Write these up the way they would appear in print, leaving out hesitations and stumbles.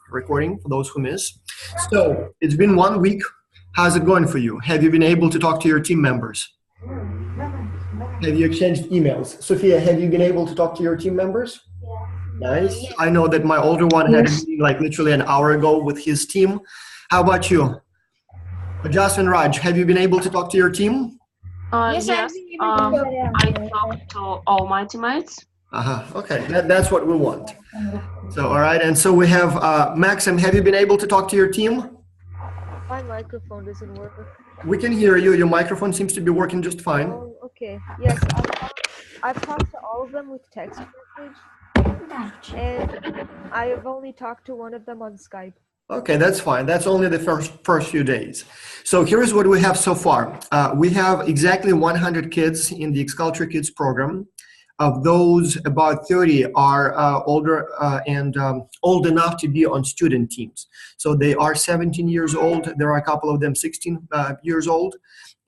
recording for those who miss. So it's been 1 week. How's it going for you? Have you been able to talk to your team members? Have you exchanged emails? Sophia, have you been able to talk to your team members? Nice. I know that my older one had a meeting like literally an hour ago with his team. How about you? Jasmine, Raj, have you been able to talk to your team? Yes. I talked to all my teammates. Okay, that's what we want. So, all right, and so we have Maxim. Have you been able to talk to your team? My microphone doesn't work. We can hear you. Your microphone seems to be working just fine. Oh, okay. Yes, I've talked to all of them with text message, and I have only talked to one of them on Skype. Okay, that's fine. That's only the first few days. So here's what we have so far. We have exactly 100 kids in the Xculture Kids program. Of those, about 30 are older and old enough to be on student teams. So they are 17 years old. There are a couple of them 16 years old.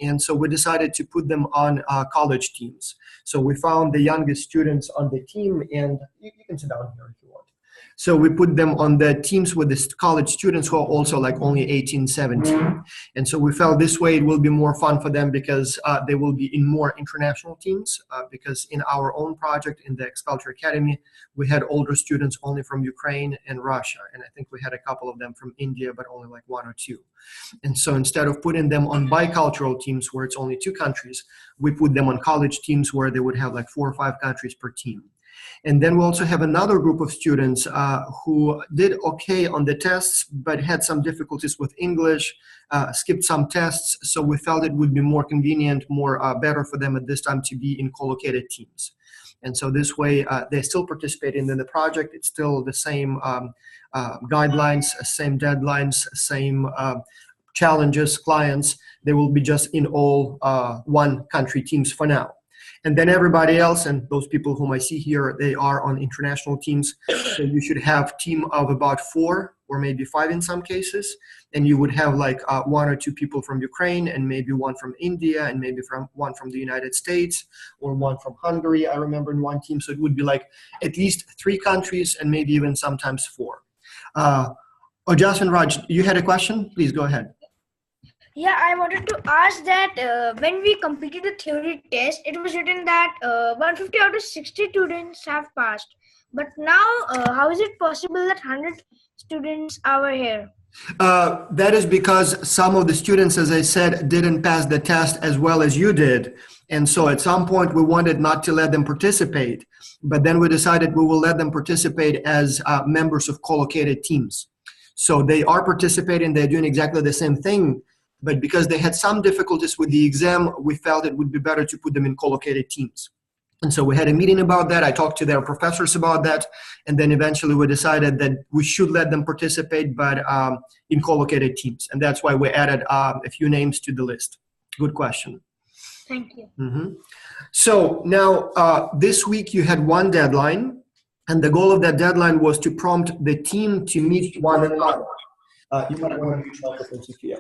And so we decided to put them on college teams. So we found the youngest students on the team, and you can sit down here if you want. So we put them on the teams with the college students who are also like only 18, 17. And so we felt this way it will be more fun for them because they will be in more international teams because in our own project in the Xculture Academy, we had older students only from Ukraine and Russia. And I think we had a couple of them from India, but only like one or two. And so instead of putting them on bicultural teams where it's only 2 countries, we put them on college teams where they would have like 4 or 5 countries per team. And then we also have another group of students who did okay on the tests, but had some difficulties with English, skipped some tests. So we felt it would be more convenient, better for them at this time to be in co-located teams. And so this way, they still participate in the project. It's still the same guidelines, same deadlines, same challenges, clients. They will be just in all 1 country teams for now. And then everybody else, and those people whom I see here, they are on international teams. So you should have a team of about 4 or maybe 5 in some cases. And you would have like 1 or 2 people from Ukraine and maybe 1 from India and maybe 1 from the United States or 1 from Hungary, I remember in one team. So it would be like at least 3 countries and maybe even sometimes 4. Jasmine, Raj, you had a question? Please go ahead. Yeah, I wanted to ask that when we completed the theory test, it was written that 150 out of 60 students have passed. But now, how is it possible that 100 students are here? That is because some of the students, as I said, didn't pass the test as well as you did. And so at some point, we wanted not to let them participate. But then we decided we will let them participate as members of co-located teams. So they are participating. They're doing exactly the same thing. But because they had some difficulties with the exam, we felt it would be better to put them in co-located teams. And so we had a meeting about that. I talked to their professors about that. And then eventually we decided that we should let them participate, but in co-located teams. And that's why we added a few names to the list. Good question. Thank you. So now this week you had 1 deadline. And the goal of that deadline was to prompt the team to meet one another. You might want to use microphone, Sophia.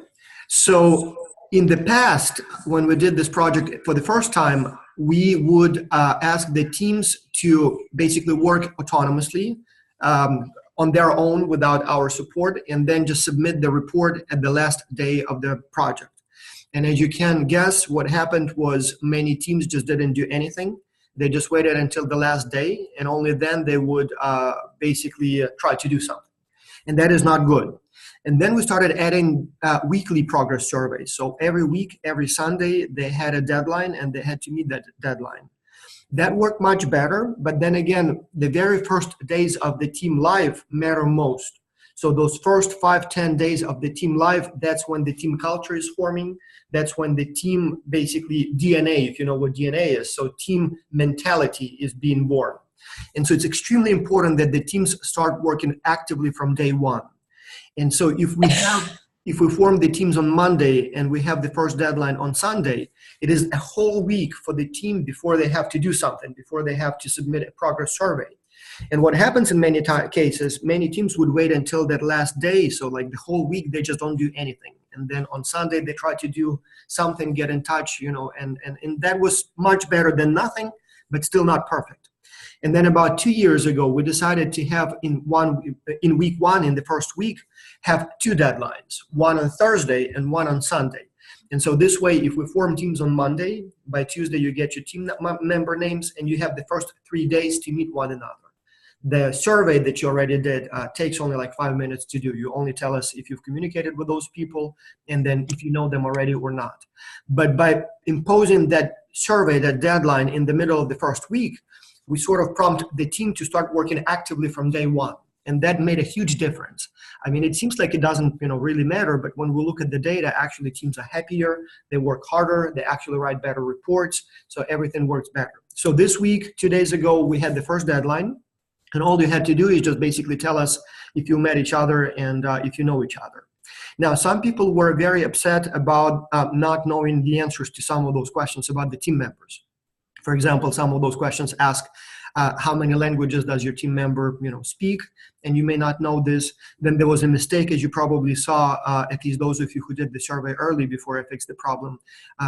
So in the past, when we did this project for the first time, we would ask the teams to basically work autonomously on their own without our support, and then just submit the report at the last day of the project. And as you can guess, what happened was many teams just didn't do anything. They just waited until the last day, and only then they would basically try to do something. And that is not good. And then we started adding weekly progress surveys. So every week, every Sunday, they had a deadline and they had to meet that deadline. That worked much better. But then again, the very first days of the team live matter most. So those first 5-10 days of the team live, that's when the team culture is forming. That's when the team basically DNA, if you know what DNA is. So team mentality is being born. And so it's extremely important that the teams start working actively from day 1. And so if we form the teams on Monday and we have the first deadline on Sunday, it is a whole week for the team before they have to do something, before they have to submit a progress survey. And what happens in many cases, many teams would wait until that last day. So like the whole week, they just don't do anything. And then on Sunday, they try to do something, get in touch, and that was much better than nothing, but still not perfect. And then about 2 years ago, we decided to have in week one, in the first week, have 2 deadlines, one on Thursday and one on Sunday. And so this way, if we form teams on Monday, by Tuesday you get your team member names, and you have the first 3 days to meet one another. The survey that you already did takes only like 5 minutes to do. You only tell us if you've communicated with those people, and then if you know them already or not. But by imposing that survey, that deadline in the middle of the first week, we sort of prompt the team to start working actively from day one. And that made a huge difference. I mean, it seems like it doesn't, really matter, but when we look at the data, actually teams are happier, they work harder, they actually write better reports, so everything works better. So this week, 2 days ago, we had the first deadline, and all you had to do is just basically tell us if you met each other and if you know each other. Now, some people were very upset about not knowing the answers to some of those questions about the team members. For example, some of those questions ask, how many languages does your team member speak, and you may not know this. Then there was a mistake, as you probably saw, at least those of you who did the survey early before I fixed the problem.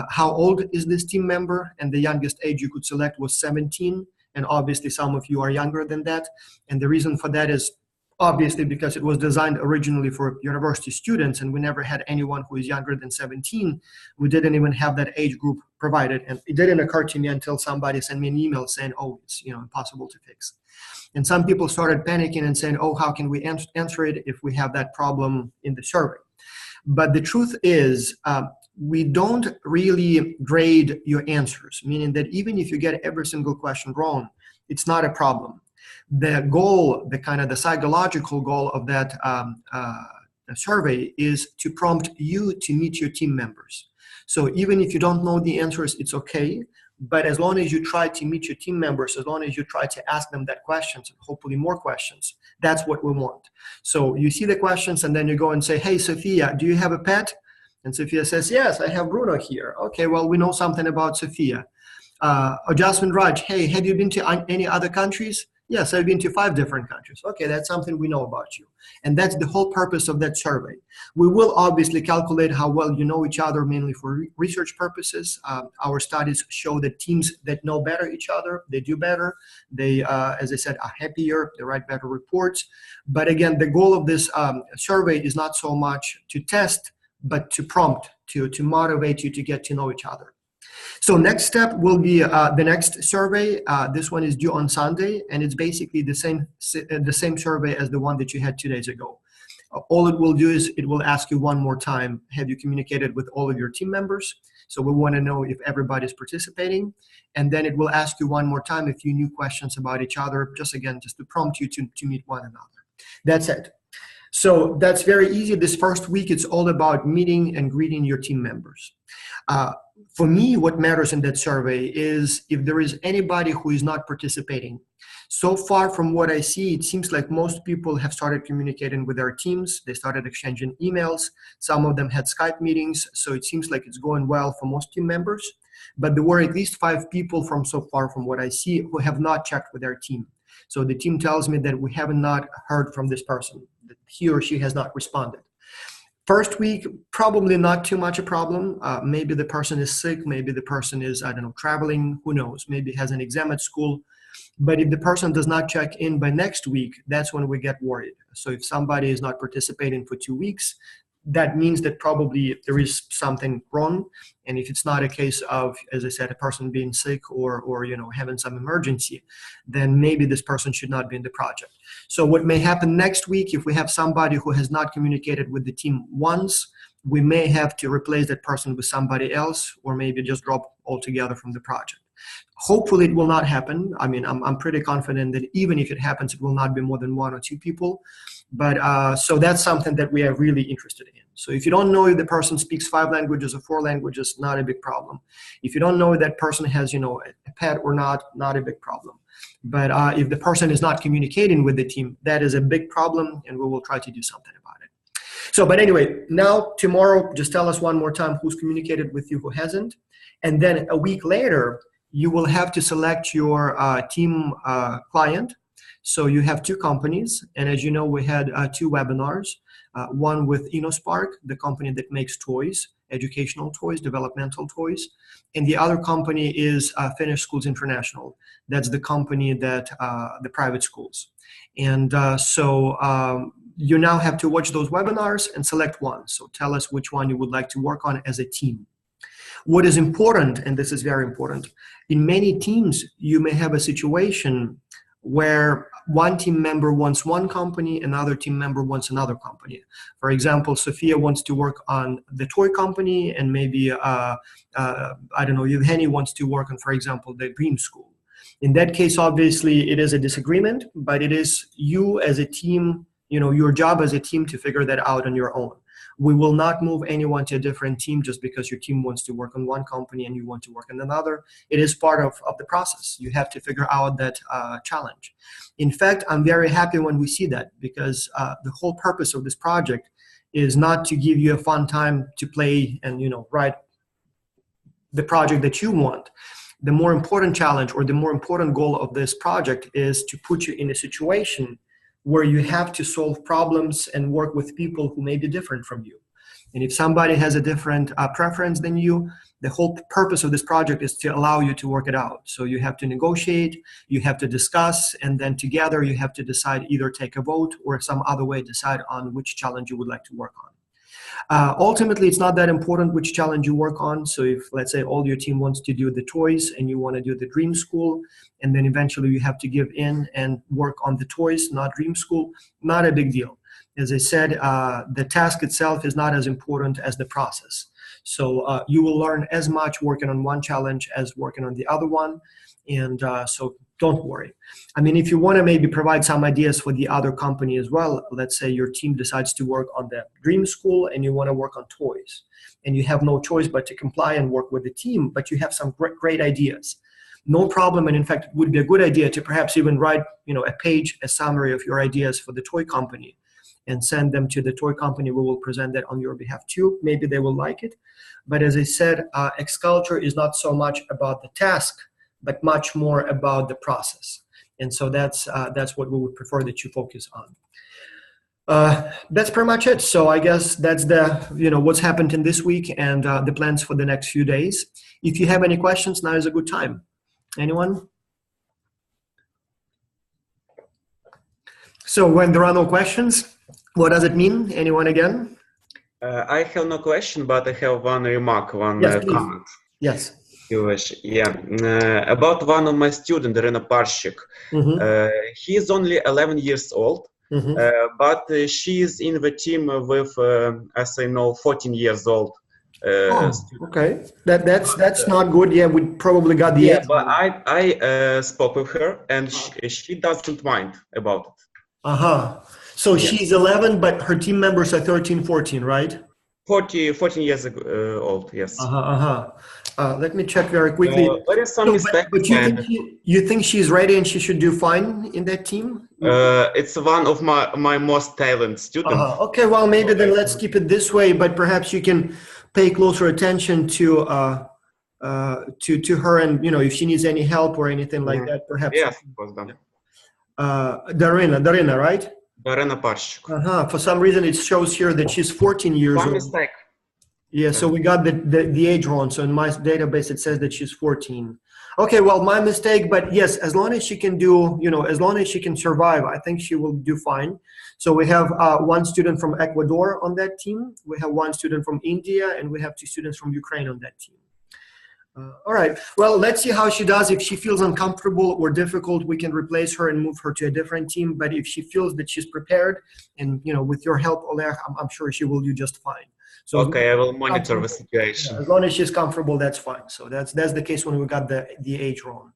How old is this team member? And the youngest age you could select was 17, and obviously some of you are younger than that. And the reason for that is obviously because it was designed originally for university students, and we never had anyone who is younger than 17. We didn't even have that age group provided, and it didn't occur to me until somebody sent me an email saying, oh, it's impossible to fix. And some people started panicking and saying, oh, how can we answer it if we have that problem in the survey? But the truth is, we don't really grade your answers, meaning that even if you get every single question wrong, it's not a problem. The goal, the psychological goal of that survey is to prompt you to meet your team members. So even if you don't know the answers, it's okay. But as long as you try to meet your team members, as long as you try to ask them that questions, and hopefully more questions, that's what we want. So you see the questions, and then you go and say, hey, Sophia, do you have a pet? And Sophia says, yes, I have Bruno here. Okay, well, we know something about Sophia. Jasmine Raj, hey, have you been to any other countries? Yes, I've been to 5 different countries. Okay, that's something we know about you. And that's the whole purpose of that survey. We will obviously calculate how well you know each other, mainly for research purposes. Our studies show that teams that know better each other, they do better. They, as I said, are happier, they write better reports. But again, the goal of this survey is not so much to test, but to prompt, to motivate you to get to know each other. So next step will be the next survey. This one is due on Sunday, and it's basically the same survey as the one that you had 2 days ago. All it will do is it will ask you one more time, have you communicated with all of your team members? So we want to know if everybody's participating. And then it will ask you one more time a few new questions about each other, just to prompt you to meet one another. That's it. So that's very easy. This first week, it's all about meeting and greeting your team members. For me, what matters in that survey is if there is anybody who is not participating. So far from what I see, it seems like most people have started communicating with their teams. They started exchanging emails. Some of them had Skype meetings. So it seems like it's going well for most team members. But there were at least 5 people so far from what I see who have not checked with their team. So the team tells me that we have not heard from this person, that he or she has not responded. First week, probably not too much a problem. Maybe the person is sick. Maybe the person is, traveling. Who knows? Maybe has an exam at school. But if the person does not check in by next week, that's when we get worried. So if somebody is not participating for 2 weeks, that means that probably there is something wrong. And if it's not a case of, as I said, a person being sick or having some emergency, then maybe this person should not be in the project. So what may happen next week, if we have somebody who has not communicated with the team once, we may have to replace that person with somebody else, or maybe just drop altogether from the project. Hopefully it will not happen. I mean, I'm pretty confident that even if it happens, it will not be more than 1 or 2 people. But so that's something that we are really interested in. So if you don't know if the person speaks 5 languages or 4 languages, not a big problem. If you don't know if that person has, a pet or not a big problem. But if the person is not communicating with the team, that is a big problem, and we will try to do something about it. So, but anyway, now tomorrow, just tell us one more time who's communicated with you, who hasn't. And then a week later, you will have to select your team client. So you have 2 companies, and as you know, we had 2 webinars, one with InnoSpark, the company that makes toys, educational toys, developmental toys. And the other company is Finnish Schools International. That's the company that, the private schools. And you now have to watch those webinars and select one. So tell us which one you would like to work on as a team. What is important, and this is very important, in many teams, you may have a situation where one team member wants one company, another team member wants another company. For example, Sophia wants to work on the toy company, and maybe, I don't know, Evgeny wants to work on, for example, the Dream School. In that case, obviously, it is a disagreement, but it is you as a team, your job as a team to figure that out on your own. We will not move anyone to a different team just because your team wants to work on one company and you want to work on another. It is part of the process. You have to figure out that challenge. In fact, I'm very happy when we see that, because the whole purpose of this project is not to give you a fun time to play and write the project that you want. The more important challenge, or the more important goal of this project, is to put you in a situation where you have to solve problems and work with people who may be different from you. And if somebody has a different preference than you, the whole purpose of this project is to allow you to work it out. So you have to negotiate, you have to discuss, and then together you have to decide, either take a vote or some other way decide on which challenge you would like to work on. Ultimately, it's not that important which challenge you work on. So if, let's say, all your team wants to do the toys and you want to do the Dream School, and then eventually you have to give in and work on the toys, not Dream School, not a big deal. As I said, the task itself is not as important as the process. So you will learn as much working on one challenge as working on the other one. And so don't worry. I mean, if you want to maybe provide some ideas for the other company as well, let's say your team decides to work on the Dream School and you want to work on toys, and you have no choice but to comply and work with the team, but you have some great ideas. No problem. And in fact, it would be a good idea to perhaps even write, a page, a summary of your ideas for the toy company, and send them to the toy company. We will present that on your behalf too. Maybe they will like it. But as I said, X-Culture is not so much about the task, but much more about the process. And so that's what we would prefer that you focus on. That's pretty much it. So I guess that's what's happened in this week and the plans for the next few days. If you have any questions, now is a good time. Anyone? So when there are no questions, what does it mean? Anyone again? I have no question, but I have one remark, one Yes, comment. Yes. Yeah, about one of my students, Irina Parshik. He is only 11 years old, but she is in the team with, as I know, 14 years old. Okay, that's not good. Yeah, we probably got the age. But I spoke with her, and she doesn't mind about it. So she's 11, but her team members are 13, 14, right? 14 years old, yes. Let me check very quickly. There is some mistake. But you think she's ready and she should do fine in that team? It's one of my most talented students. Okay, well, maybe then let's keep it this way, but perhaps you can pay closer attention to her, and if she needs any help or anything like that, perhaps. Yes, of course. Darina, right? Darina Parshik. For some reason, it shows here that she's 14 years old. One mistake. Yeah, so we got the age wrong. So in my database, it says that she's 14. Okay, well, my mistake, but yes, as long as she can do, as long as she can survive, I think she will do fine. So we have one student from Ecuador on that team. We have one student from India, and we have 2 students from Ukraine on that team. All right, well, let's see how she does. If she feels uncomfortable or difficult, we can replace her and move her to a different team. But if she feels that she's prepared, and with your help, Oleg, I'm sure she will do just fine. So okay, I will monitor the situation. As long as she's comfortable, that's fine. So that's the case when we got the age wrong.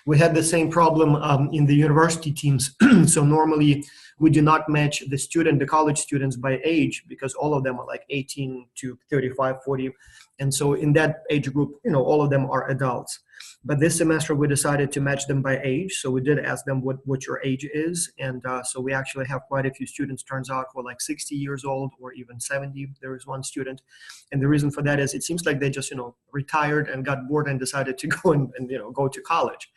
We had the same problem in the university teams. So normally we do not match the college students by age, because all of them are like 18 to 35, 40. And so in that age group, all of them are adults. But this semester we decided to match them by age. So we did ask them what your age is. And so we actually have quite a few students, turns out, who are like 60 years old or even 70. There is one student. And the reason for that is it seems like they just, retired and got bored and decided to go and go to college.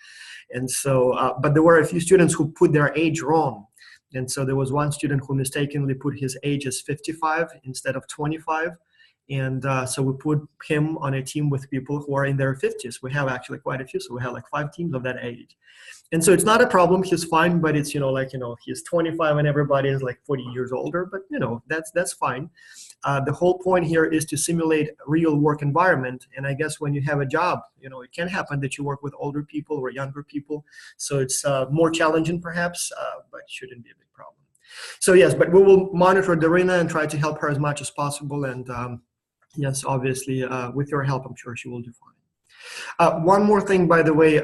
And so, but there were a few students who put their age wrong. And so there was one student who mistakenly put his age as 55 instead of 25. And so we put him on a team with people who are in their 50s. We have actually quite a few. So we have like 5 teams of that age. And so it's not a problem. He's fine, but it's, he's 25 and everybody is like 40 years older, but that's fine. The whole point here is to simulate real work environment. And I guess when you have a job, it can happen that you work with older people or younger people. So it's more challenging perhaps, but shouldn't be a big problem. So yes, but we will monitor Darina and try to help her as much as possible. And yes, obviously with your help, I'm sure she will do fine. One more thing, by the way,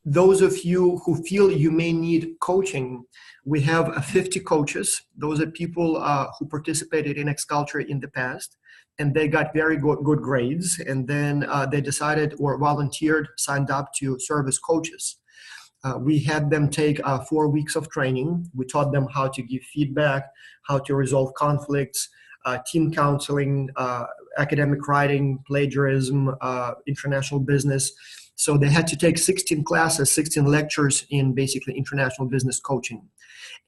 those of you who feel you may need coaching, we have 50 coaches. Those are people who participated in X-Culture in the past, and they got very good grades. And then they decided or volunteered, signed up to serve as coaches. We had them take 4 weeks of training. We taught them how to give feedback, how to resolve conflicts, team counseling, academic writing, plagiarism, international business. So they had to take 16 classes, 16 lectures in basically international business coaching.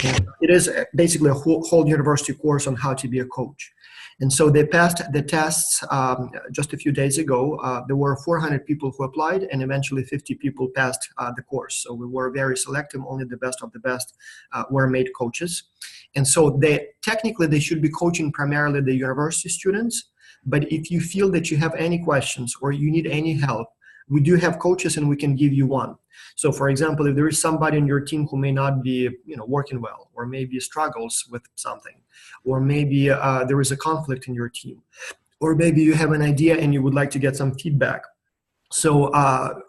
And it is basically a whole university course on how to be a coach. And so they passed the tests just a few days ago. There were 400 people who applied, and eventually 50 people passed the course. So we were very selective. Only the best of the best were made coaches. And so technically they should be coaching primarily the university students. But if you feel that you have any questions or you need any help, we do have coaches and we can give you one. So for example, if there is somebody on your team who may not be working well, or maybe struggles with something, or maybe there is a conflict in your team, or maybe you have an idea and you would like to get some feedback. So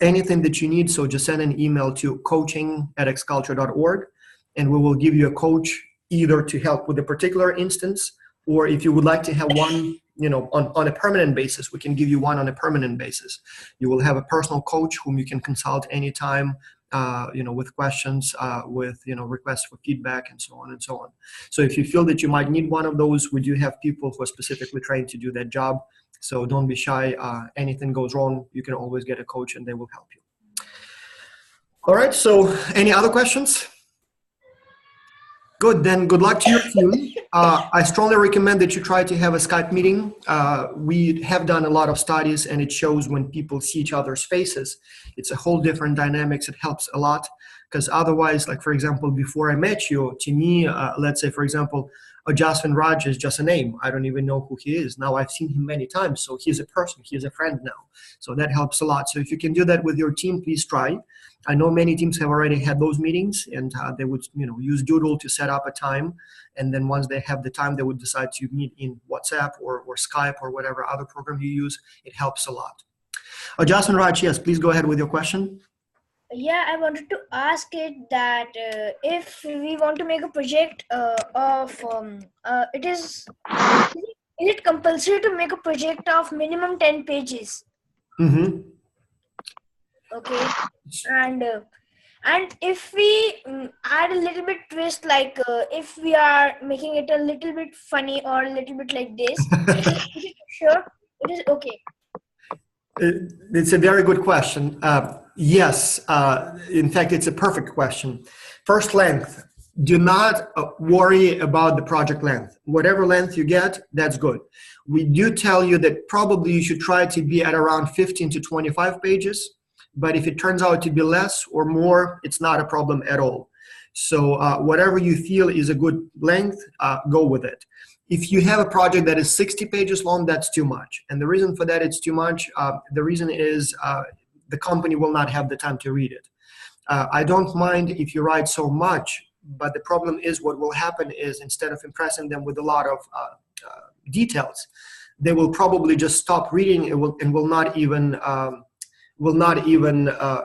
anything that you need, so just send an email to coaching@xculture.org and we will give you a coach either to help with a particular instance, or if you would like to have one on a permanent basis, we can give you one on a permanent basis. You will have a personal coach whom you can consult anytime, with questions, with, requests for feedback and so on and so on. So if you feel that you might need one of those, we do have people who are specifically trained to do that job. So don't be shy. Anything goes wrong, you can always get a coach and they will help you. All right. So any other questions? Good, then good luck to your team. I strongly recommend that you try to have a Skype meeting. We have done a lot of studies and it shows when people see each other's faces, it's a whole different dynamics. It helps a lot because otherwise, like for example, before I met you, to me, let's say for example, Jaswin Raj is just a name. I don't even know who he is. Now I've seen him many times, so he's a person, he's a friend now. So that helps a lot. So if you can do that with your team, please try. I know many teams have already had those meetings and they would use Doodle to set up a time. And then once they have the time, they would decide to meet in WhatsApp or Skype or whatever other program you use. It helps a lot. Jaswin Raj, yes, please go ahead with your question. Yeah, I wanted to ask it that if we want to make a project is it compulsory to make a project of minimum 10 pages? Mm-hmm. Okay, and if we add a little bit twist, like if we are making it a little bit funny or a little bit like this, is it sure? It is okay. It's a very good question. Yes, in fact, it's a perfect question. First, length. Do not worry about the project length. Whatever length you get, that's good. We do tell you that probably you should try to be at around 15 to 25 pages. But if it turns out to be less or more, it's not a problem at all. So whatever you feel is a good length, go with it. If you have a project that is 60 pages long, that's too much. And the reason for that it's too much, the reason is the company will not have the time to read it. I don't mind if you write so much, but the problem is what will happen is instead of impressing them with a lot of details, they will probably just stop reading and will not even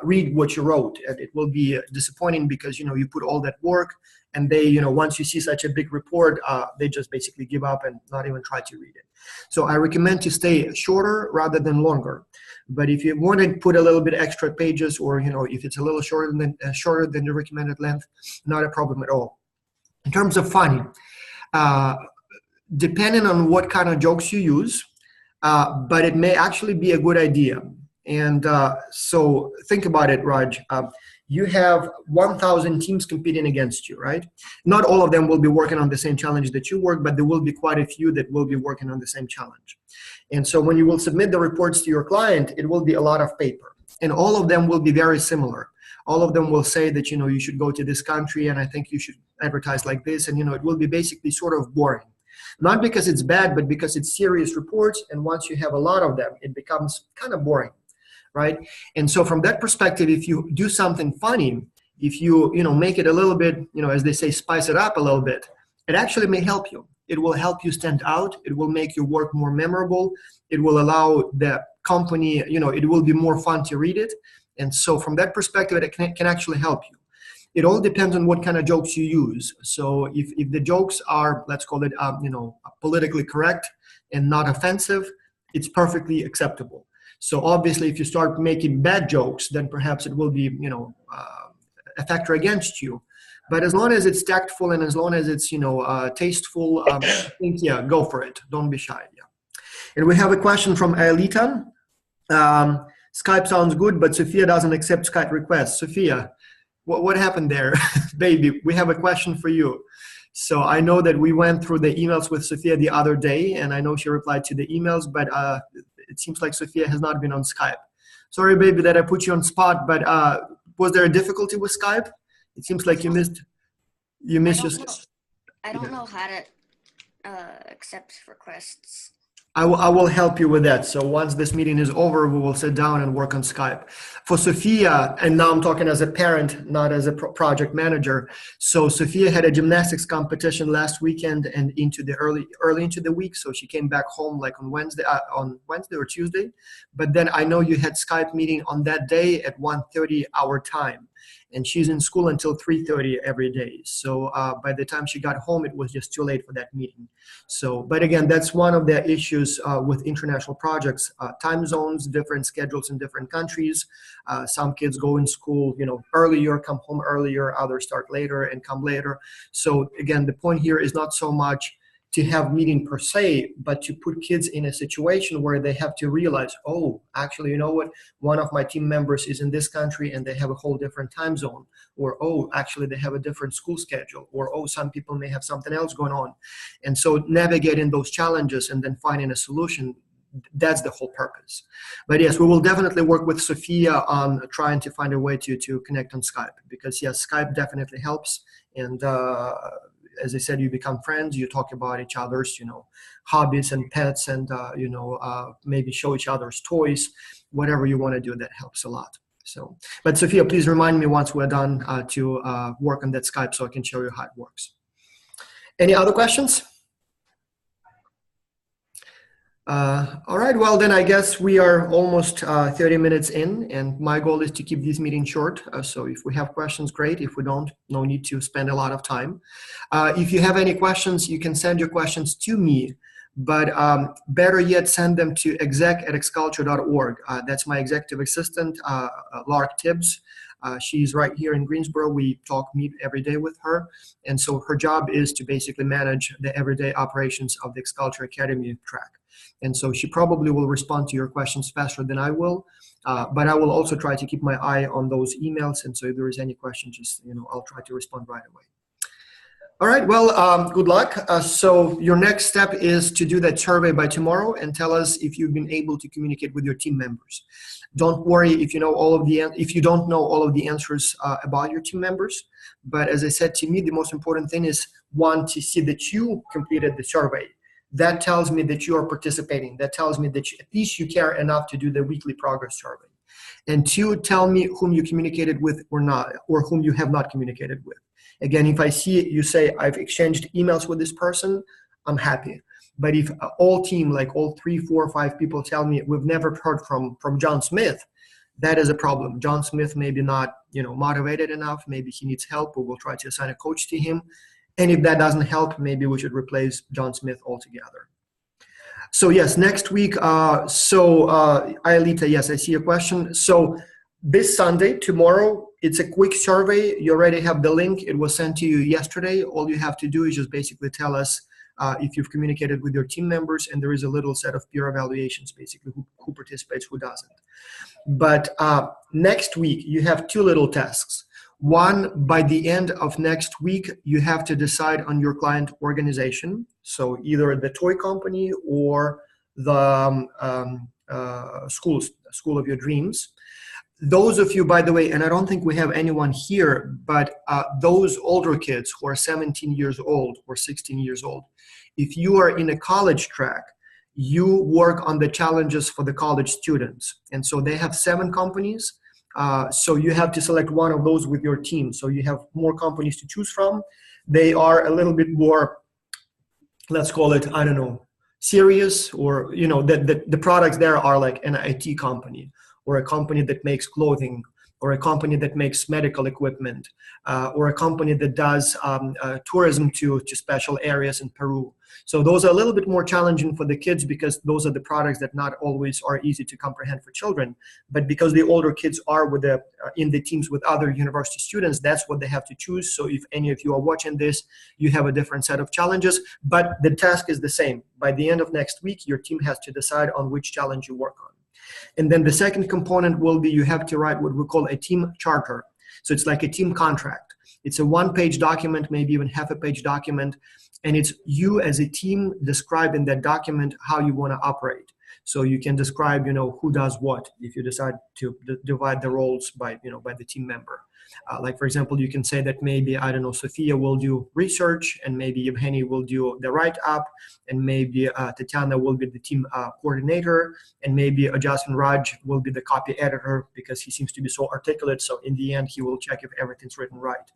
read what you wrote, and it will be disappointing because you put all that work, and they once you see such a big report, they just basically give up and not even try to read it. So I recommend to stay shorter rather than longer. But if you want to put a little bit extra pages, or if it's a little shorter than the recommended length, not a problem at all. In terms of funny, depending on what kind of jokes you use, but it may actually be a good idea. And so think about it, Raj. you have 1,000 teams competing against you, right? Not all of them will be working on the same challenge that you work, but there will be quite a few that will be working on the same challenge. And so when you will submit the reports to your client, it will be a lot of paper. And all of them will be very similar. All of them will say that, you should go to this country and I think you should advertise like this. And, it will be basically sort of boring. Not because it's bad, but because it's serious reports. And once you have a lot of them, it becomes kind of boring, right? And so from that perspective, if you do something funny, if you, make it a little bit, as they say, spice it up a little bit, it actually may help you. It will help you stand out. It will make your work more memorable. It will allow the company, it will be more fun to read it. And so from that perspective, it can actually help you. It all depends on what kind of jokes you use. So if the jokes are, let's call it, politically correct and not offensive, it's perfectly acceptable. So obviously, if you start making bad jokes, then perhaps it will be, a factor against you. But as long as it's tactful and as long as it's, tasteful, I think, yeah, go for it. Don't be shy. Yeah. And we have a question from Aelita. Skype sounds good, but Sophia doesn't accept Skype requests. Sophia, what happened there? Baby, we have a question for you. So I know that we went through the emails with Sophia the other day, and I know she replied to the emails, but it seems like Sophia has not been on Skype. Sorry, baby, that I put you on spot, but was there a difficulty with Skype? It seems like you missed your. I don't know how to accept requests. I will help you with that. So once this meeting is over, we will sit down and work on Skype. For Sophia, and now I'm talking as a parent, not as a project manager. So Sophia had a gymnastics competition last weekend and into the early into the week. So she came back home like on Wednesday or Tuesday. But then I know you had Skype meeting on that day at 1:30 our time. And she's in school until 3:30 every day. So by the time she got home, it was just too late for that meeting. So, but again, that's one of the issues with international projects. Time zones, different schedules in different countries. Some kids go in school, earlier, come home earlier. Others start later and come later. So again, the point here is not so much to have meeting per se, but to put kids in a situation where they have to realize, oh, actually, you know what? One of my team members is in this country and they have a whole different time zone. Or, oh, actually, they have a different school schedule. Or, oh, some people may have something else going on. And so navigating those challenges and then finding a solution, that's the whole purpose. But yes, we will definitely work with Sophia on trying to find a way to connect on Skype. Because yes, Skype definitely helps. And as I said, you become friends, you talk about each other's, hobbies and pets and, maybe show each other's toys, whatever you want to do, that helps a lot. So, but Sophia, please remind me once we're done to work on that Skype so I can show you how it works. Any other questions? All right, well then I guess we are almost 30 minutes in, and my goal is to keep this meeting short. So if we have questions, great. If we don't, no need to spend a lot of time. If you have any questions, you can send your questions to me, but better yet, send them to exec@xculture.org. That's my executive assistant, Lark Tibbs. She's right here in Greensboro. We meet every day with her. And so her job is to basically manage the everyday operations of the XCulture Academy track. And so she probably will respond to your questions faster than I will, but I will also try to keep my eye on those emails. And so if there is any question, just, I'll try to respond right away. All right, well, good luck. So your next step is to do that survey by tomorrow and tell us if you've been able to communicate with your team members. Don't worry if you don't know all of the answers about your team members. But as I said, to me, the most important thing is, one, to see that you completed the survey. That tells me that you are participating. That tells me that at least you care enough to do the weekly progress survey. And two, tell me whom you communicated with or not, or whom you have not communicated with. Again, if I see it, you say, I've exchanged emails with this person, I'm happy. But if all team, like all 3, 4, 5 people tell me we've never heard from John Smith, that is a problem. John Smith may be not, motivated enough. Maybe he needs help, or we'll try to assign a coach to him. And if that doesn't help, maybe we should replace John Smith altogether. So yes, next week, Aelita, yes, I see a question. So this Sunday, tomorrow, it's a quick survey. You already have the link. It was sent to you yesterday. All you have to do is just basically tell us if you've communicated with your team members, and there is a little set of peer evaluations, basically who participates, who doesn't. But next week, you have two little tasks. One, by the end of next week, you have to decide on your client organization. So either the toy company or the school of your dreams. Those of you, by the way, and I don't think we have anyone here, but those older kids who are 17 years old or 16 years old, if you are in a college track, you work on the challenges for the college students. And so they have 7 companies. So you have to select one of those with your team. So you have more companies to choose from. They are a little bit more, let's call it, I don't know, serious, or, you know, the products there are like an IT company, or a company that makes clothing, or a company that makes medical equipment, or a company that does tourism to special areas in Peru. So those are a little bit more challenging for the kids, because those are the products that not always are easy to comprehend for children. But because the older kids are with in the teams with other university students, that's what they have to choose. So if any of you are watching this, you have a different set of challenges, but the task is the same. By the end of next week, your team has to decide on which challenge you work on. And then the second component will be, you have to write what we call a team charter. So it's like a team contract. It's a 1-page document, maybe even half a page document. And it's you as a team describe in that document how you want to operate. So you can describe, you know, who does what if you decide to divide the roles by, you know, by the team member. Like, for example, you can say that maybe, I don't know, Sophia will do research, and maybe Evgeny will do the write-up, and maybe Tatiana will be the team coordinator, and maybe Ajasin Raj will be the copy editor, because he seems to be so articulate. So in the end, he will check if everything's written right.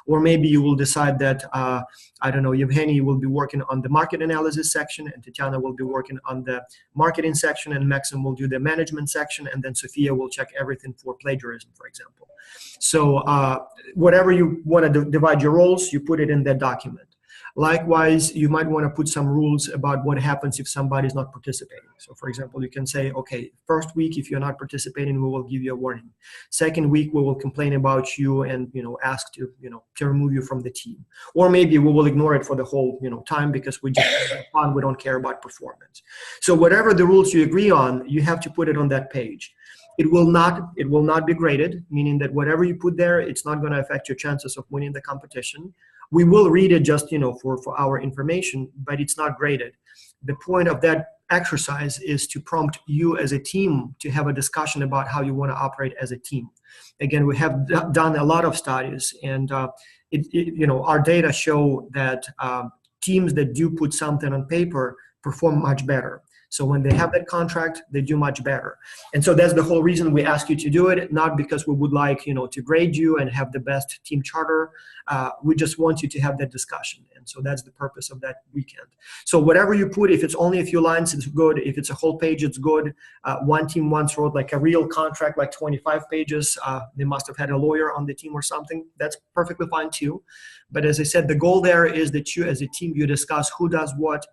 Or maybe you will decide that, I don't know, Evgeny will be working on the market analysis section, and Tatiana will be working on the marketing section, and Maxim will do the management section, and then Sophia will check everything for plagiarism, for example. So whatever you want to divide your roles, you put it in that document. Likewise, you might want to put some rules about what happens if somebody is not participating. So for example, you can say, okay, first week, if you're not participating, we will give you a warning. Second week, we will complain about you and, you know, ask to, you know, to remove you from the team. Or maybe we will ignore it for the whole, you know, time, because we just have fun, we don't care about performance. So whatever the rules you agree on, you have to put it on that page. It will not be graded, meaning that whatever you put there, it's not going to affect your chances of winning the competition. We will read it just, you know, for our information, but it's not graded. The point of that exercise is to prompt you as a team to have a discussion about how you want to operate as a team. Again, we have done a lot of studies, and you know, our data show that teams that do put something on paper perform much better. So when they have that contract, they do much better. And so that's the whole reason we ask you to do it, not because we would like, you know, to grade you and have the best team charter. We just want you to have that discussion. And so that's the purpose of that weekend. So whatever you put, if it's only a few lines, it's good. If it's a whole page, it's good. One team once wrote like a real contract, like 25 pages. They must have had a lawyer on the team or something. That's perfectly fine too. But as I said, the goal there is that you as a team, you discuss who does what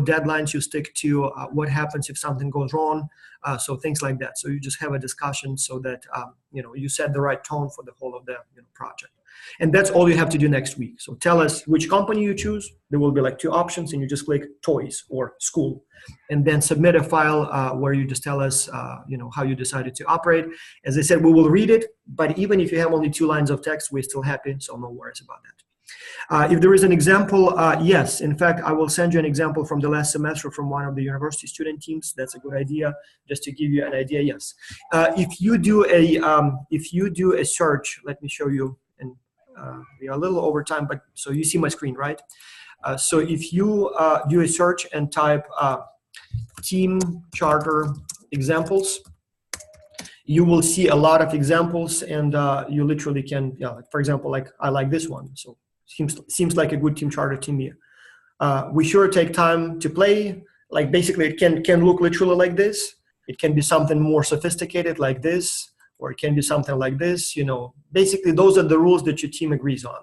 deadlines you stick to, what happens if something goes wrong, so things like that. So you just have a discussion so that you know, you set the right tone for the whole of the, you know, project. And that's all you have to do next week. So tell us which company you choose. There will be like 2 options, and you just click toys or school, and then submit a file where you just tell us you know, how you decided to operate. As I said, we will read it, but even if you have only 2 lines of text, we're still happy, so no worries about that. If there is an example, yes. In fact, I will send you an example from the last semester from one of the university student teams. That's a good idea, just to give you an idea. Yes. If you do a search, let me show you. And we are a little over time, but so you see my screen, right? So if you do a search and type team charter examples, you will see a lot of examples, and you literally can, yeah, like for example, like I like this one. So seems like a good team charter to me. We sure take time to play. Like basically, it can look literally like this. It can be something more sophisticated like this, or it can be something like this. You know, basically those are the rules that your team agrees on.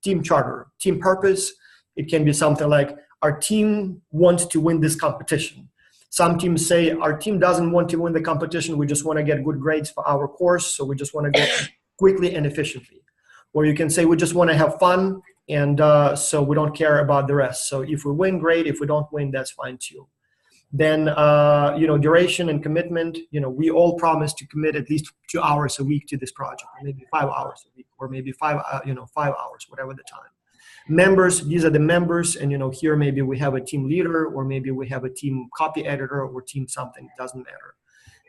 Team charter, team purpose. It can be something like, our team wants to win this competition. Some teams say, our team doesn't want to win the competition. We just want to get good grades for our course, so we just want to go quickly and efficiently. Or you can say, we just want to have fun And so we don't care about the rest. So if we win, great. If we don't win, that's fine too. Then, duration and commitment, we all promise to commit at least 2 hours a week to this project, or maybe 5 hours a week, or maybe 5 hours, whatever the time. Members, these are the members. And, here maybe we have a team leader, or maybe we have a team copy editor, or team something, it doesn't matter.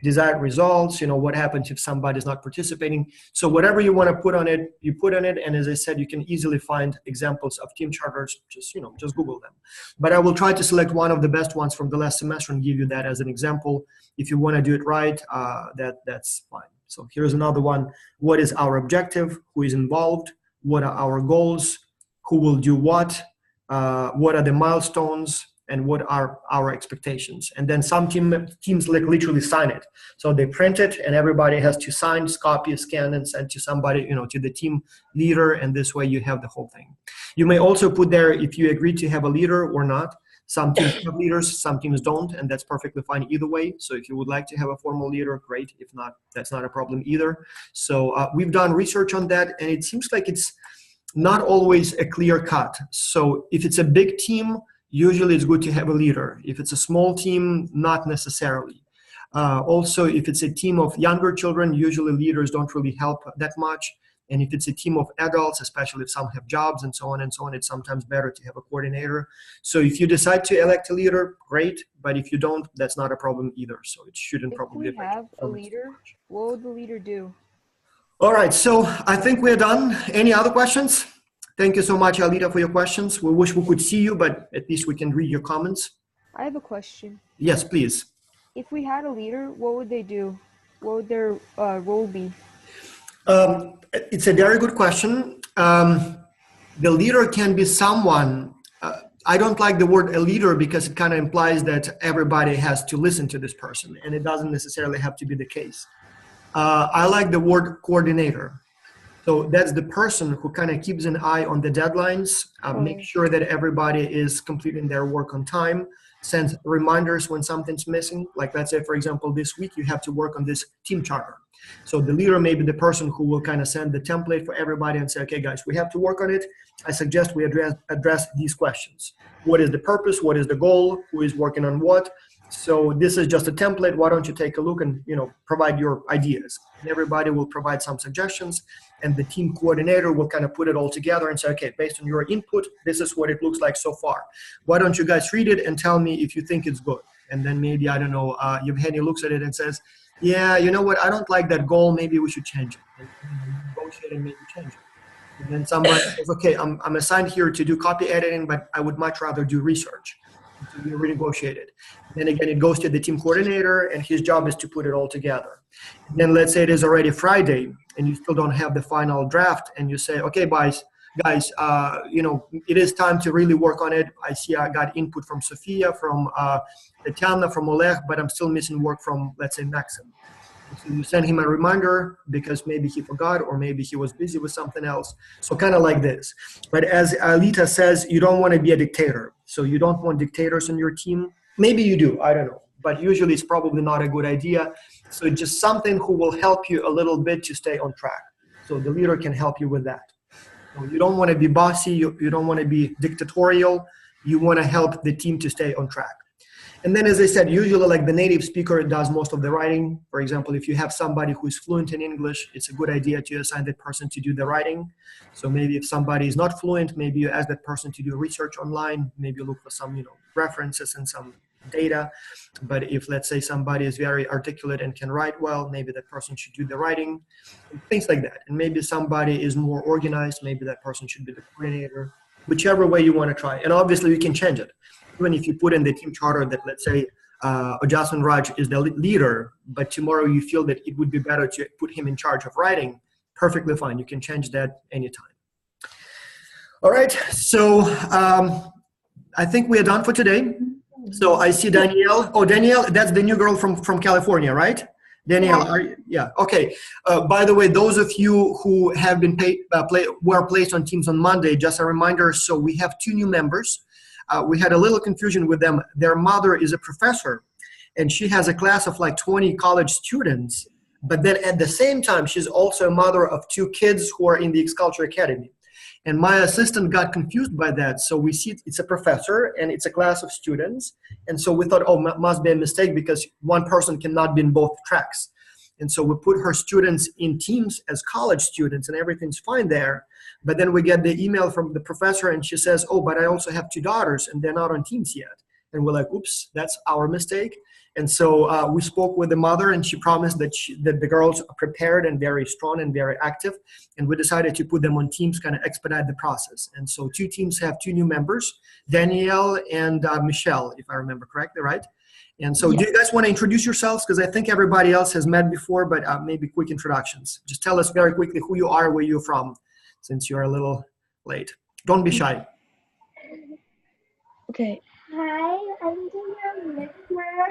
Desired results, what happens if somebody's not participating. So whatever you want to put on it, you put on it. And as I said, you can easily find examples of team charters, just Google them. But I will try to select one of the best ones from the last semester and give you that as an example. If you want to do it right, that's fine. So here's another one. What is our objective? Who is involved? What are our goals? Who will do what? What are the milestones? And what are our expectations? And then some teams literally sign it. So they print it, and everybody has to sign, copy, scan, and send to somebody, to the team leader. And this way you have the whole thing. You may also put there if you agree to have a leader or not. Some teams have leaders, some teams don't, and that's perfectly fine either way. So if you would like to have a formal leader, great. If not, that's not a problem either. So we've done research on that, and it seems like it's not always a clear cut. So if it's a big team, usually it's good to have a leader. If it's a small team, not necessarily. Also, if it's a team of younger children, usually leaders don't really help that much. And if it's a team of adults, especially if some have jobs and so on, it's sometimes better to have a coordinator. So if you decide to elect a leader, great. But if you don't, that's not a problem either. So it shouldn't probably If we have a leader, what would the leader do? All right, so I think we're done. Any other questions? Thank you so much, Alita, for your questions. We wish we could see you, but at least we can read your comments. I have a question. Yes, please. If we had a leader, what would they do? What would their role be? It's a very good question. The leader can be someone, I don't like the word a leader because it kind of implies that everybody has to listen to this person, and it doesn't necessarily have to be the case. I like the word coordinator. So that's the person who kind of keeps an eye on the deadlines, make sure that everybody is completing their work on time, send reminders when something's missing. Like let's say, for example, this week you have to work on this team charter. So the leader may be the person who will kind of send the template for everybody and say, okay, guys, we have to work on it. I suggest we address these questions. What is the purpose? What is the goal? Who is working on what? So this is just a template. Why don't you take a look and provide your ideas? And everybody will provide some suggestions, and the team coordinator will kind of put it all together and say, okay, based on your input, this is what it looks like so far. Why don't you guys read it and tell me if you think it's good? And then maybe, I don't know, Evgeny looks at it and says, yeah, you know what, I don't like that goal. Maybe we should change it. And negotiate and maybe change it. And then somebody says, okay, I'm assigned here to do copy editing, but I would much rather do research. To be renegotiated. Then again, it goes to the team coordinator, and his job is to put it all together. And then let's say it is already Friday, and you still don't have the final draft, and you say, okay, guys, it is time to really work on it. I see I got input from Sophia, from Tatiana, from Oleg, but I'm still missing work from, let's say, Maxim. So you send him a reminder because maybe he forgot or maybe he was busy with something else. So kind of like this. But as Alita says, you don't want to be a dictator. So you don't want dictators on your team. Maybe you do, I don't know. But usually it's probably not a good idea. So it's just something who will help you a little bit to stay on track. So the leader can help you with that. So you don't want to be bossy. You don't want to be dictatorial. You want to help the team to stay on track. And then, as I said, usually like the native speaker does most of the writing. For example, if you have somebody who is fluent in English, it's a good idea to assign that person to do the writing. So maybe if somebody is not fluent, maybe you ask that person to do research online, maybe look for some, references and some data. But if, let's say, somebody is very articulate and can write well, maybe that person should do the writing, things like that. And maybe somebody is more organized, maybe that person should be the coordinator, whichever way you want to try. And obviously, we can change it. Even if you put in the team charter that, let's say, Ojasvan Raj is the leader, but tomorrow you feel that it would be better to put him in charge of writing, perfectly fine. You can change that anytime. All right, so I think we are done for today. So I see Danielle. Oh, Danielle, that's the new girl from California, right? Danielle, yeah, okay. By the way, those of you who have been were placed on teams on Monday, just a reminder, so we have 2 new members. We had a little confusion with them. Their mother is a professor, and she has a class of like 20 college students. But then at the same time, she's also a mother of 2 kids who are in the X-Culture Academy. And my assistant got confused by that. So we see it's a professor and it's a class of students. And so we thought, oh, must be a mistake because one person cannot be in both tracks. And so we put her students in teams as college students and everything's fine there. But then we get the email from the professor and she says, oh, but I also have 2 daughters and they're not on teams yet. And we're like, oops, that's our mistake. And so we spoke with the mother and she promised that, that the girls are prepared and very strong and very active. And we decided to put them on teams, kind of expedite the process. And so 2 teams have 2 new members, Danielle and Michelle, if I remember correctly, right? And so do you guys want to introduce yourselves? Because I think everybody else has met before, but maybe quick introductions. Just tell us very quickly who you are, where you're from, since you're a little late. Don't be shy. Okay. Hi, I'm Danielle Nickmer.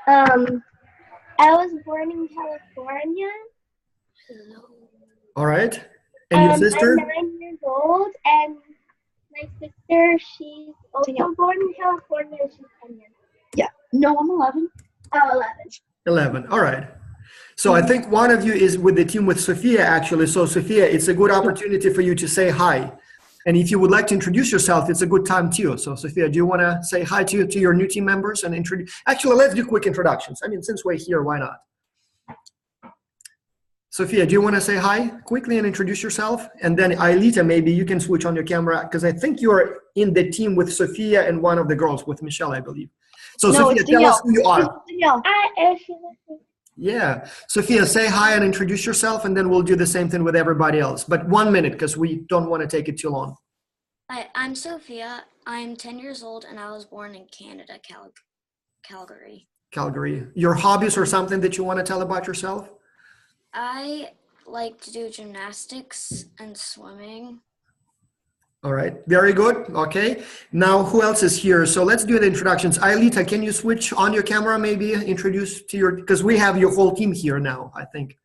I was born in California. All right. And your sister? I'm 9 years old, and my sister, she's also born in California. She's 10 years. Yeah. No, I'm 11. Oh, 11. 11. All right. So I think one of you is with the team with Sophia, actually. So Sophia, it's a good opportunity for you to say hi. And if you would like to introduce yourself, it's a good time too. So Sophia, do you want to say hi to your new team members and introduce? Actually, let's do quick introductions. I mean, since we're here, why not? Sophia, do you want to say hi quickly and introduce yourself? And then Ailita, maybe you can switch on your camera because I think you're in the team with Sophia and one of the girls with Michelle, I believe. So no, Sophia, tell us who you are. Hi, Yeah. Sophia, say hi and introduce yourself, and then we'll do the same thing with everybody else. But 1 minute, because we don't want to take it too long. Hi, I'm Sophia. I'm 10 years old and I was born in Canada, Calgary. Calgary. Your hobbies or something that you want to tell about yourself? I like to do gymnastics and swimming. All right. Very good. Okay. Now, who else is here? So let's do the introductions. Ailita, can you switch on your camera, maybe introduce to your, because we have your whole team here now, I think.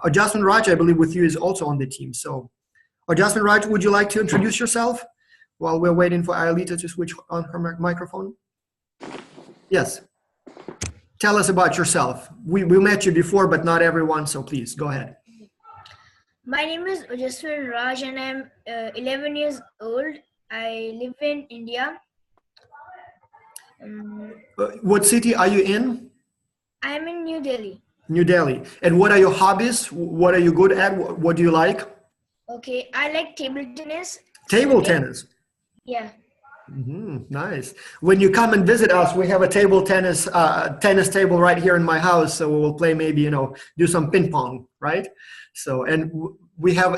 Adjustment Raj, I believe with you is also on the team. So Adjustment Raj, would you like to introduce yourself while we're waiting for Ailita to switch on her microphone? Yes. Tell us about yourself. We met you before, but not everyone, so please go ahead. My name is Ujaswar Raj and I'm 11 years old. I live in India. What city are you in? I'm in New Delhi. New Delhi. And what are your hobbies? What are you good at? What do you like? Okay, I like table tennis. Table tennis. Yeah. Nice. When you come and visit us, we have a table tennis table right here in my house. So we will play maybe, do some ping pong, right? So, and we have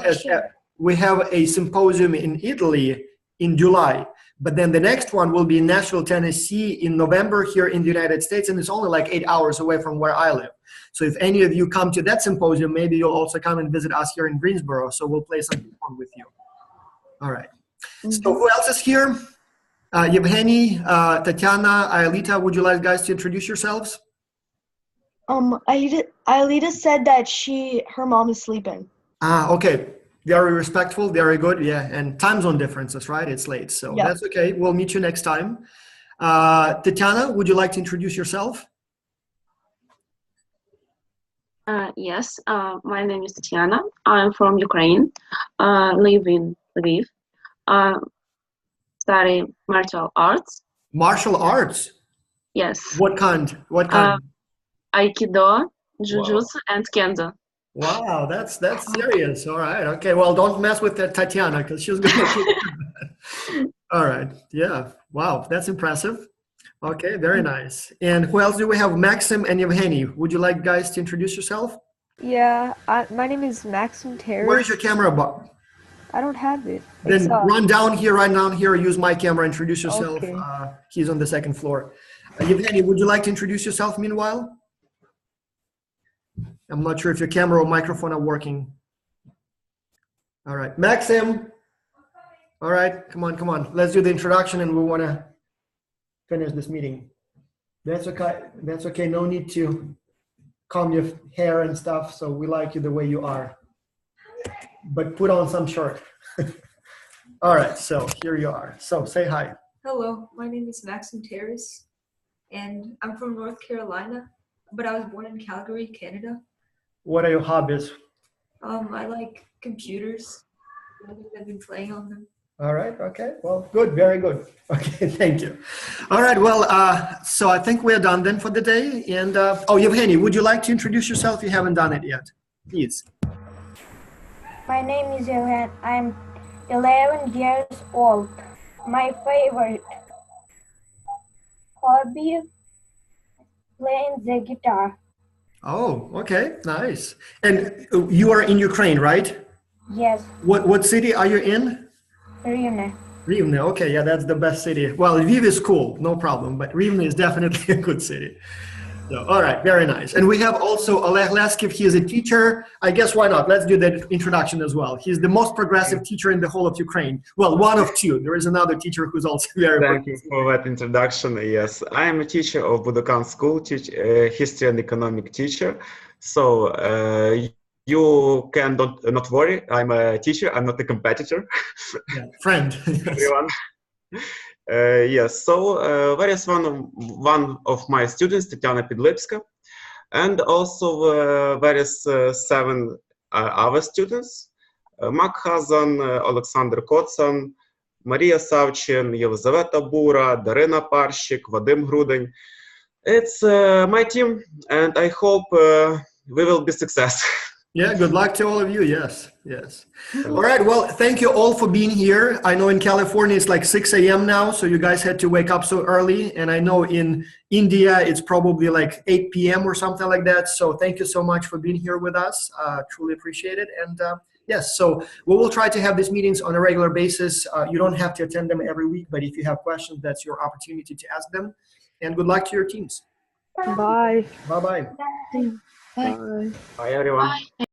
a symposium in Italy in July, but then the next one will be in Nashville, Tennessee in November here in the United States. And it's only like 8 hours away from where I live. So if any of you come to that symposium, maybe you'll also come and visit us here in Greensboro. So we'll play some ping pong with you. All right. So who else is here? Yevgeny, Tatiana, Ailita, would you like guys to introduce yourselves? Ailita said that her mom is sleeping. Okay. Very respectful, very good. Yeah, and time zone differences, right? It's late, so that's okay. We'll meet you next time. Tatiana, would you like to introduce yourself? Yes, my name is Tatiana. I'm from Ukraine, live in Lviv, study martial arts. Martial arts? Yes. What kind? What kind? Aikido, Jiu-Jitsu, and Kendo. Wow, that's serious. All right. Okay. Well, don't mess with that Tatiana because she's going to. All right. Yeah. Wow, that's impressive. Okay, very nice. And who else do we have? Maxim and Yevgeny. Would you like guys to introduce yourself? Yeah, my name is Maxim Terry. Where is your camera, Bob? I don't have it. Then run down here, right down here. Use my camera. Introduce yourself. Okay. He's on the second floor. Yevgeny, would you like to introduce yourself meanwhile? I'm not sure if your camera or microphone are working. All right, Maxim. All right, come on. Let's do the introduction and we want to finish this meeting. That's okay. That's okay. No need to comb your hair and stuff. So we like you the way you are. But put on some shirt. All right, so here you are. So say hi. Hello, my name is Maxim Terrace, and I'm from North Carolina, but I was born in Calgary, Canada. What are your hobbies? I like computers. I've been playing on them. All right. Okay. Well, good. Very good. Okay. Thank you. All right. Well, so I think we're done then for the day. And oh, Yevgeny, would you like to introduce yourself? You haven't done it yet. Please. My name is Yevhen. I'm 11 years old. My favorite hobby playing the guitar. Oh, okay. Nice. And you are in Ukraine, right? Yes, What city are you in? Rivne. Rivne. Okay. Yeah, that's the best city. Well, Lviv is cool. No problem. But Rivne is definitely a good city. So, all right. Very nice. And we have also Oleg Leskiv. He is a teacher. I guess why not? Let's do that introduction as well. He's the most progressive teacher in the whole of Ukraine. Well, one of two. There is another teacher who's also very Thank you for that introduction. Yes, I am a teacher of Budokan School, history and economic teacher. So you can not worry. I'm a teacher. I'm not a competitor. Yeah, friend. Everyone. Yes. So there is one of my students, Tatiana Pidlipska, and also there is 7 other students: Mark Hazan, Alexander Kotsan, Maria Savchin, Yelizaveta Bura, Darina Parshik, Vadim Grudin. It's my team, and I hope we will be successful. Yeah, good luck to all of you. Yes, yes. All right, well, thank you all for being here. I know in California it's like 6 a.m. now, so you guys had to wake up so early. And I know in India it's probably like 8 p.m. or something like that. So thank you so much for being here with us. Truly appreciate it. And yes, so we will try to have these meetings on a regular basis. You don't have to attend them every week, but if you have questions, that's your opportunity to ask them. And good luck to your teams. Bye. Bye-bye. Bye. Bye, everyone. Bye.